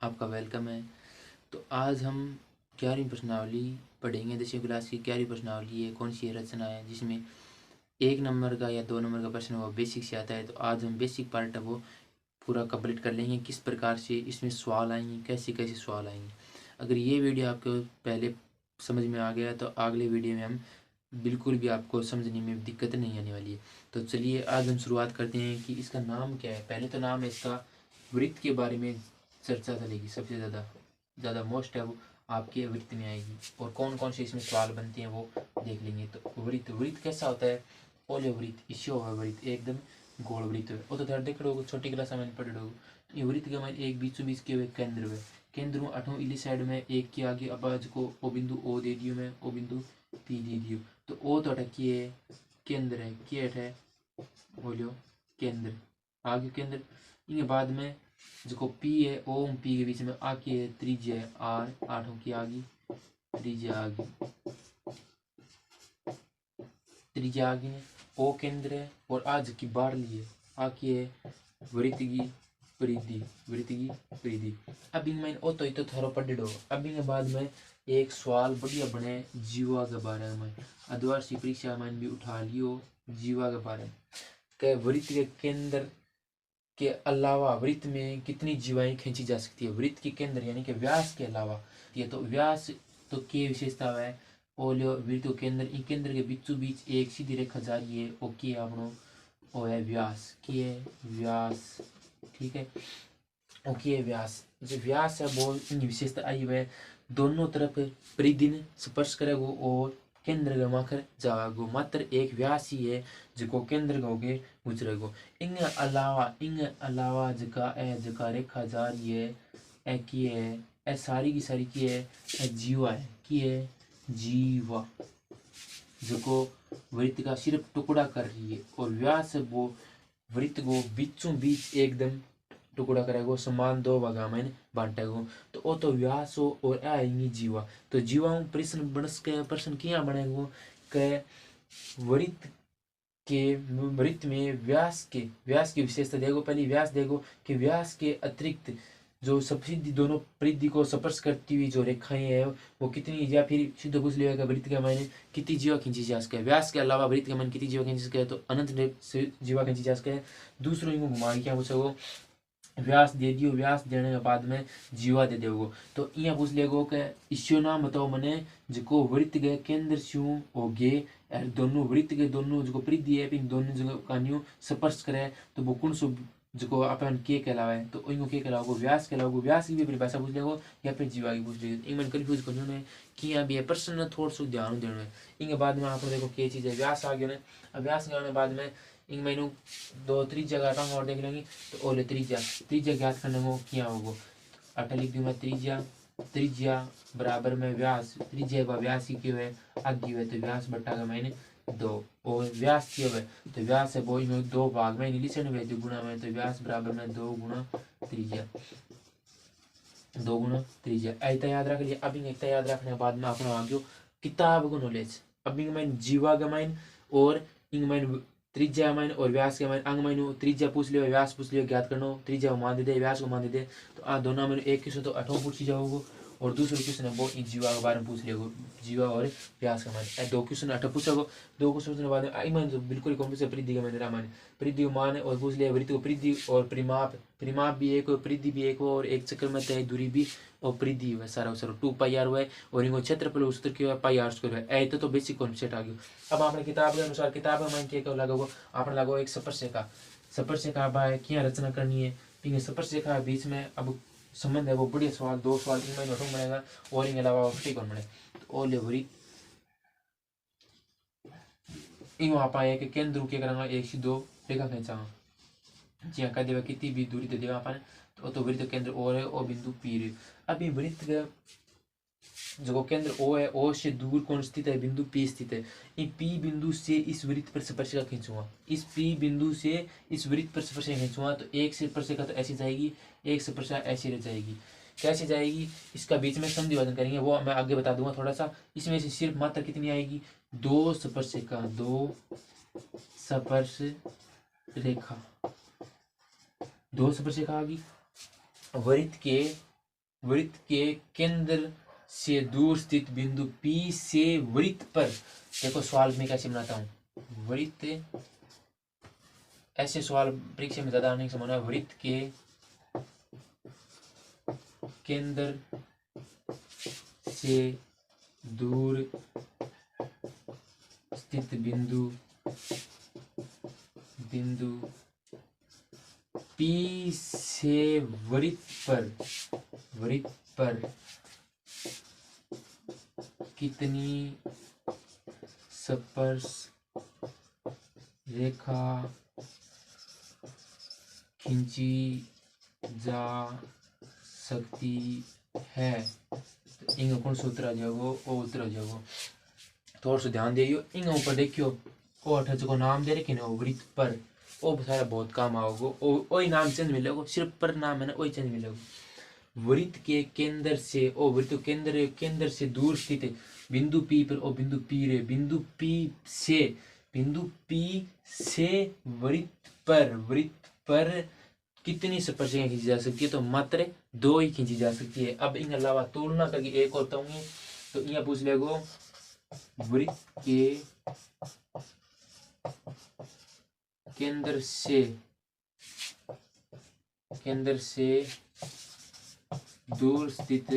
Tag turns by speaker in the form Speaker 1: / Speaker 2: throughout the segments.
Speaker 1: आपका वेलकम है। तो आज हम 11वीं प्रश्नावली पढ़ेंगे। 10वीं क्लास की 11वीं प्रश्नावली है, कौन सी रचना है जिसमें 1 नंबर का या 2 नंबर का प्रश्न वो बेसिक से आता है। तो आज हम बेसिक पार्ट है वो पूरा कंप्लीट कर लेंगे, किस प्रकार से इसमें सवाल आएंगे, कैसे कैसे सवाल आएंगे। अगर ये वीडियो आपको पहले समझ में आ गया तो अगले वीडियो में हम बिल्कुल भी आपको समझने में दिक्कत नहीं आने वाली है। तो चलिए आज हम शुरुआत करते हैं कि इसका नाम क्या है। पहले तो नाम है इसका, वृत्त के बारे में चर्चा चलेगी। सबसे ज़्यादा ज़्यादा मोस्ट है वो आपके वृत्त में आएगी, और कौन कौन से इसमें सवाल बनते हैं वो देख लेंगे। तो वृत्त वृत्त कैसा होता है? ओले वृत्त इश्यो है वृत्त एकदम गोल वृत्त है। वो तो थोड़ा देख लो, छोटी क्लास में पढ़ लो। ये वृत्त के हमारे एक बीचों बीच के हुए केंद्र है। केंद्र में आठों इली साइड में एक के आगे अबाज को ओ बिंदु ओ दे दियो, मैं ओ बिंदु पी दे दियो। तो ओ तो अटकी है केंद्र है, के है बोलियो केंद्र, आगे केंद्र। इनके बाद में जो पी है ओम पी के बीच में आ के है त्रिज्या है आर, आठों की आगे त्रिज्या आगे, त्रिज्या आगे है ओ केंद्र है। और आज की बार लिए आके है वृत्त की परिधि, वृत्त की परिधि। अब इनमें ओ तो थारो पढ़ लो। अब इनके बाद में एक सवाल बढ़िया बने जीवा के बारे में, आदिवासी परीक्षा में भी उठा लियो जीवा के बारे में। के वृत्त के केंद्र के अलावा वृत्त में कितनी जीवाएं खींची जा सकती है। वृत्त के केंद्र यानी कि व्यास के अलावा, ये तो व्यास तो के विशेषता है। ओलियो वृत्त के केंद्र, इन केंद्र के बीचों बीच एक सीधी रेखा जा रही है, ओ की आपनो ओ है व्यास, की है व्यास, ठीक है। ओ की है व्यास, जो व्यास है वो इन विशेषता आई हुई है। दोनों तरफ परिधि ने स्पर्श करेगो और केंद्र के माखर जाएगो। मात्र एक व्यास ही है जो केंद्र होके गुजरेगो। इन अलावा जका ए जका रेखा जा रही है ए की है, ए सारी की सारी की है ए जीवा है, की है जीवा, जो वृत्त का सिर्फ टुकड़ा कर रही है। और व्यास वो वृत्त को बीचों बीच एकदम टुकड़ा करेगो, समान दो भागा में बांटेगो। तो वो तो व्यास हो और आएंगी जीवा। तो जीवाओं प्रश्न बन के प्रश्न क्या बनेगो के वृत्त के वृत्त में व्यास की विशेषता देखो। पहले व्यास देखो कि व्यास के अतिरिक्त जो सफेद दोनों परिधि को स्पर्श करती हुई जो रेखाएं हैं वो कितनी, या फिर शुद्ध पूछ लिया वृत्त के मायने कितनी जीवा खींची जा सके। व्यास के अलावा वृत्त के मायने कितनी जीवा खींची सके, तो अनंत से जीवा खींची जा सके। दूसरों को घुमा के क्या पूछो, व्यास दे दियो, व्यास देने के बाद में जीवा दे देगो। तो यहाँ पूछ लेगो कि ईश्वर नाम बताओ मने जो वृत्त के केंद्र स्यू हो गे, दोनों वृत्त के दोनों जो परिधि है इन दोनों जगह कानियो स्पर्श करे, तो वो कौन सो जो अपन के कहलावे। तो इनको के कहलाओ व्यास कहलाओ। व्यास की भी परिभाषा पूछ लेगो या फिर जीवा की पूछ लेगो। इनमें कंफ्यूज करने में कि यहाँ भी है प्रश्न थोड़ा सा ध्यान देना है। इनके बाद में आप देखो क्या चीज़ है, व्यास आ गया ना। अब व्यास के आने बाद में इन मैनू दो त्रिज्या का और देख लेंगे। तो ओले त्रिज्या ज्ञात करने को क्या होगा, अठ लिख दूँ मैं त्रिज्या, त्रिज्या बराबर में व्यास, त्रिज्या का व्यास ही क्यों है आगे हुए, तो व्यास बट्टा का मैंने 2, और व्यास क्यों है तो व्यास है वो इन दो भाग में लिसन हुए जो गुणा में, तो व्यास बराबर में 2 गुणा त्रिज्या, 2 गुणा त्रिज्या। ऐसा याद रख लिया। अब इतना याद रखने के बाद में अपना आ गयो किताब को नॉलेज। अब इनमें जीवा का माइन और इनमें त्रिज्या माइन और व्यास के माइन। अंग माइन त्रिज्या पूछ लियो, व्यास पूछ लियो, ज्ञात करनो। त्रिज्या को मान दे दे, व्यास को मान दे दे। तो आ दोनों में एक क्वेश्चन तो 8 पूछी जाओगे, और दूसरे क्वेश्चन है वो जीवा के बारे में पूछ लियो, जीवा और व्यास का मान। 2 क्वेश्चन 8 पूछोगे। 2 क्वेश्चन के बाद में बिल्कुल कौन से परिधि का मान मान, परिधि को मान और पूछ लिया वृत्त को परिधि और परिमाप, परिमाप भी एक हो, परिधि भी एक हो, और एक चक्र में तय दूरी भी और परिधि हुआ सारा सारा 2 पाई आर हुआ है, और इनको क्षेत्रफल सूत्र क्या है पाई आर स्क्वायर है। ऐ तो बेसिक कॉन्सेप्ट आ गया। अब आपने किताब के अनुसार किताब में क्या लगेगा, आपने लगो एक स्पर्शरेखा, स्पर्शरेखा क्या रचना करनी है। ठीक है, स्पर्शरेखा बीच में अब संबंध है वो बढ़िया सवाल, 2 सवाल इनमें नोटों बनेगा, और इनके अलावा ठीक कौन बने। तो ओ लेवरी इन आप एक केंद्र क्या करेंगे, एक सीधो रेखा खींचा जी कह देगा कितनी भी दूरी दे देगा अपन, तो वृत्त केंद्र ओ है, ओ बिंदु पी रे। अब ये वृत्त का जो केंद्र ओ है, ओ से दूर कौन स्थित है, बिंदु पी स्थित है। इन पी बिंदु से इस वृत्त पर स्पर्शिका खींचूंगा, इस पी बिंदु से इस वृत्त पर स्पर्शिका खींचूंगा। तो एक स्पर्शिका तो ऐसी जाएगी, एक स्पर्शिका ऐसी रह जाएगी। कैसे जाएगी, इसका बीच में संधि विभाजन करेंगे, वो मैं आगे बता दूंगा थोड़ा सा। इसमें से सिर्फ मात्रा कितनी आएगी, 2 स्पर्शिका, 2 स्पर्श रेखा, 2 स्पर्शिका आ गई। वृत्त के वृत्त के केंद्र से दूर स्थित बिंदु P से वृत्त पर, देखो सवाल में कैसे बनाता हूँ, वृत्त, ऐसे सवाल परीक्षा में ज्यादा आने की संभावना है। वृत्त के केंद्र से दूर स्थित बिंदु P से वृत्त पर कितनी स्पर्श रेखा खींची जा सकती है। तो इंग कौन सा उत्तर आ जाएगो, ओ उत्तर आ जाएगो। थोड़ा सा ध्यान दियो, इंग ऊपर देखियो ओ अठच को नाम दे रखे न वृत्त पर, ओ सारा बहुत काम आओगो, ओ नाम चेंज मिलेगो, सिर्फ पर नाम है ना, वही चेंज मिलेगो। वृत्त के केंद्र से, ओ वृत्त केंद्र से दूर स्थित बिंदु P पर, ओ बिंदु P रे, बिंदु P से वृत्त पर कितनी स्पर्शरेखा खींची जा सकती है, तो मात्र 2 ही खींची जा सकती है। अब इन अलावा तुलना करके एक और बताऊंगी, तो यहाँ पूछ लेगो वृत्त के केंद्र से दूर स्थित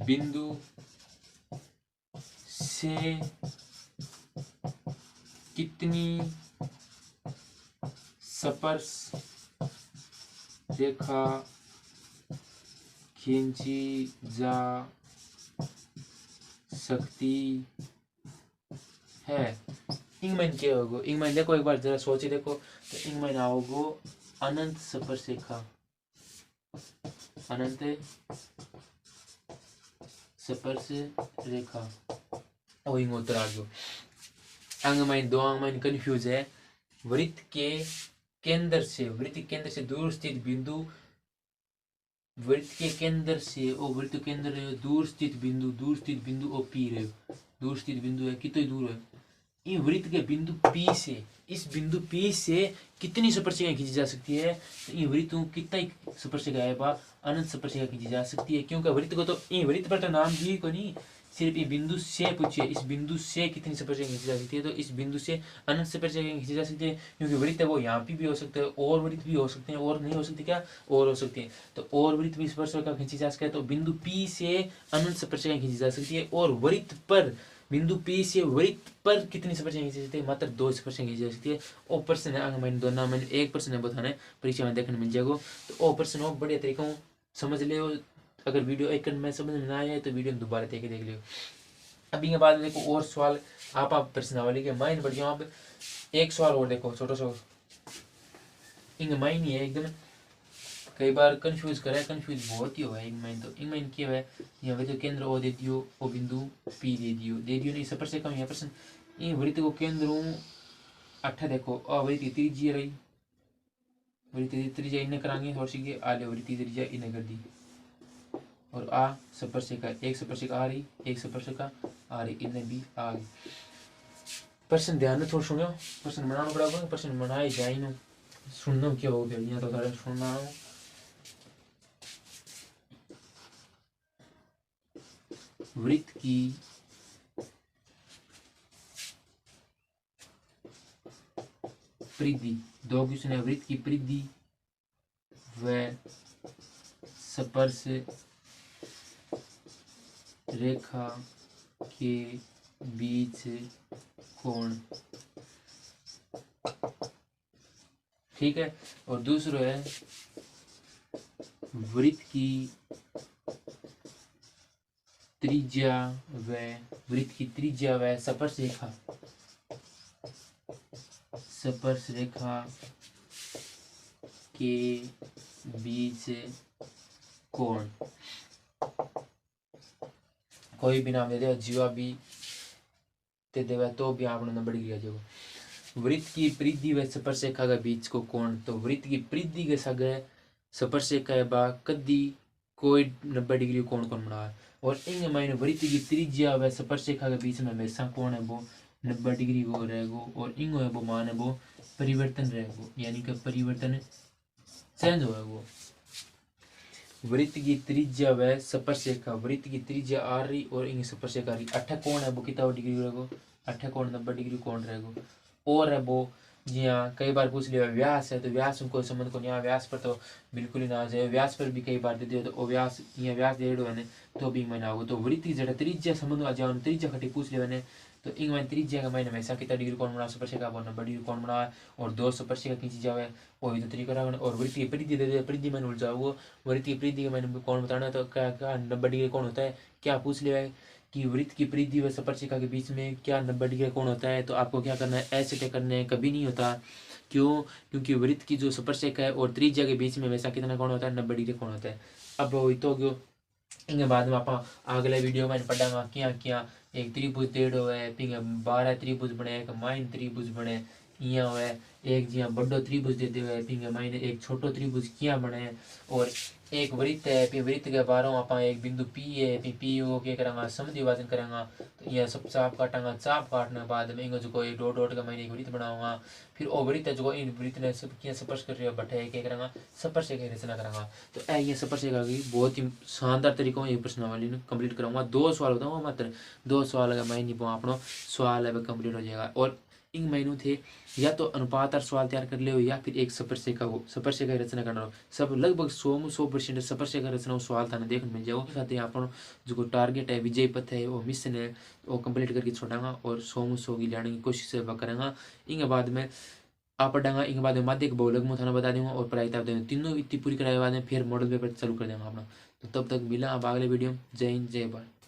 Speaker 1: बिंदु से कितनी स्पर्श रेखा खींची जा सकती है। इंगमैन क्या होगा, इंगमैन देखो एक बार जरा सोचे देखो, तो इंगमैन आओगो अनंत स्पर्श रेखा, अनंत स्पर्श रेखा, ओ इंग उत्तर आ गयो। अंगमैन दो अंगमैन कंफ्यूज है। वृत्त के केंद्र से दूर स्थित बिंदु, वृत्त के केंद्र से, ओ वृत्त केंद्र दूर स्थित बिंदु ओ P रे, दूर स्थित बिंदु है, कितनी दूर है, ये वृत्त के बिंदु P से, इस बिंदु P से कितनी स्पर्शरेखा खींची जा सकती है, तो ये वृत्त को कितना स्पर्शरेखा है बा, अनंत स्पर्शरेखा खींची जा सकती है। क्योंकि वृत्त को तो ये वृत्त पर तो नाम दी को नहीं, सिर्फ ये बिंदु से पूछिए, इस बिंदु से कितनी स्पर्शरेखा खींची जा सकती है, तो इस बिंदु से अनंत स्पर्शरेखा खींची जा सकती है। क्योंकि वृत्त है वो यहाँ पे भी हो सकता है, और वृत्त भी हो सकते हैं, और नहीं हो सकती क्या, और हो सकती है, तो और वृत्त भी स्पर्शरेखा खींची जा सकती है। तो बिंदु P से अनंत स्पर्शरेखा खींची जा सकती है, और वृत्त पर, बिंदु P से वृत्त पर कितनी स्पर्शरेखा खींची जा सकती है, मात्र 2 स्पर्शरेखा खींची जा सकती है। ओ प्रश्न है, मैंने दोनों मैंने एक प्रश्न है बताना है, परीक्षा में देखने मिल जाएगा। तो ओ प्रश्न हो बढ़िया तरीका समझ ले, अगर वीडियो एक में समझ में ना आए तो वीडियो दोबारा देख लियो। अभी के बाद देखो और सवाल आप प्रश्नावली के माइन बढ़ जाओ। आप एक सवाल और देखो, छोटा सा इंग माइन ही है एकदम, कई बार कंफ्यूज करे, कंफ्यूज बहुत ही हुआ है इंग माइन। तो इंग माइन क्या है, यहाँ तो केंद्र ओ दे दियो, ओ बिंदु P दे दियो नहीं स्पर्शरेखा में, यहाँ प्रश्न ये वृत्त को केंद्र अठ देखो, वृत्त की त्रिज्या रही, वृत्त की त्रिज्या इन्हें कराएंगे, और सीखे आले वृत्त की त्रिज्या इन्हें कर दी, और आ स्पर्शरेखा, एक स्पर्शरेखा आ रही, एक स्पर्शरेखा आ रही, इन्हें भी आ गई। प्रश्न ध्यान में थोड़ा सुनो, प्रश्न बनाना पड़ेगा, प्रश्न बनाए जाए ना, सुनना क्या हो गया, यहाँ तो सारे सुनना हो। वृत्त की परिधि, 2 क्वेश्चन है, वृत्त की परिधि व स्पर्श रेखा के बीच कोण, ठीक है। और दूसरा है वृत्त की त्रिज्या व स्पर्श रेखा के बीच कोण, कोई भी नाम दे दे, जीवा भी ते देवा तो भी आपने नंबर लिया जाएगा। वृत्त की परिधि व स्पर्शरेखा के बीच को कोण, तो वृत्त की परिधि के सगे स्पर्शरेखा बा कदी कोई 90 डिग्री कोण कौन बना है, और इंग मायने वृत्त की त्रिज्या व स्पर्शरेखा के बीच में हमेशा कोण है वो 90 डिग्री वो रहेगो, और इंग है वो मान है वो परिवर्तन रहेगो, यानी कि परिवर्तन चेंज होगा वो। वृत्त की त्रिज्या व स्पर्शरेखा, वृत्त की त्रिज्या आर रही और इंग स्पर्शरेखा रही। अठ कोण है वो कितना डिग्री रहेगो, अठ कोण 90 डिग्री कोण रहेगो। और है वो जिया कई बार पूछ लिया व्यास है तो व्यास में कोई संबंध को नहीं, व्यास पर तो बिल्कुल ही ना आ जाए, व्यास पर भी कई बार दे दिया तो व्यास यहाँ व्यास दे दो है तो भी मैंने आओ। तो वृत्त की जरा त्रिज्या संबंध आ जाओ, त्रिज्या खटी पूछ लिया मैंने तो इंग मैंने त्रिज्या का मैंने हमेशा कितना डिग्री कोण बना स्पर्शरेखा वो 90 डिग्री कोण बना और 2 स्पर्शरेखा खींची जावे वही तो तरीका रहा। और वृत्त की परिधि दे दे, परिधि मैंने उलझा वो वृत्त की परिधि का मैंने कौन बताना है तो क्या क्या 90 डिग्री कौन होता है, क्या पूछ लिया है कि वृत्त की परिधि व स्पर्शिका के बीच में क्या 90 डिग्री कौन होता है। तो आपको क्या करना है, ऐसे तय करना है, कभी नहीं होता। क्यों, क्योंकि वृत्त की जो स्पर्शिका है और त्रिज्या के बीच में हमेशा कितना कौन होता है, 90 डिग्री कौन होता है। अब वही तो गयो इनके बाद में आप अगले वीडियो में पढ़ांगा क्या क्या एक त्रिभुज टेढ़ो है, फिर 12 त्रिभुज बने, एक माइन त्रिभुज बने इया है, एक जिया बड़ो त्रिभुज दे दे है, फिर माइन एक छोटो त्रिभुज क्या बने, और एक वृत्त है, फिर वृत्त के बाहरों आप एक बिंदु पी है, फिर पी को क्या करेंगे समद्विभाजन करेंगे तो यह सब चाप काटेंगे, चाप काटने के बाद में जो कोई डॉट डॉट का मैंने एक वृत्त बनाऊंगा, फिर वो वृत्त है जो इन वृत्त ने सब क्या स्पर्श कर रही है बटे क्या करेंगे स्पर्शरेखा की रचना करेंगे। तो ये स्पर्शरेखा की बहुत ही शानदार तरीकों ये प्रश्नावली कंप्लीट कराऊंगा। 2 सवाल बताऊंगा मात्र, 2 सवाल अगर मैं नहीं पाऊँ अपना सवाल है वह कंप्लीट हो जाएगा। और इन महीनों थे या तो अनुपात और सवाल तैयार कर ले या फिर एक स्पर्शरेखा हो, स्पर्शरेखा की रचना करना हो, सब लगभग 100% स्पर्शरेखा रचना सवाल था देखने मिल जाओ। साथ ही अपन जो टारगेट है विजय पथ है वो मिशन है वो कंप्लीट करके छोड़ांगा और 100 की लाने की कोशिश करेंगे। इनके बाद में आप पढ़ांगा, इनके बाद में माध्यक बहुलक में थाना बता दूंगा और प्रायिकता बता दूंगा, तीनों इतनी पूरी कराए बाद में फिर मॉडल पेपर चालू कर देंगे अपना। तो तब तक मिला अब अगले वीडियो। जय हिंद जय भारत।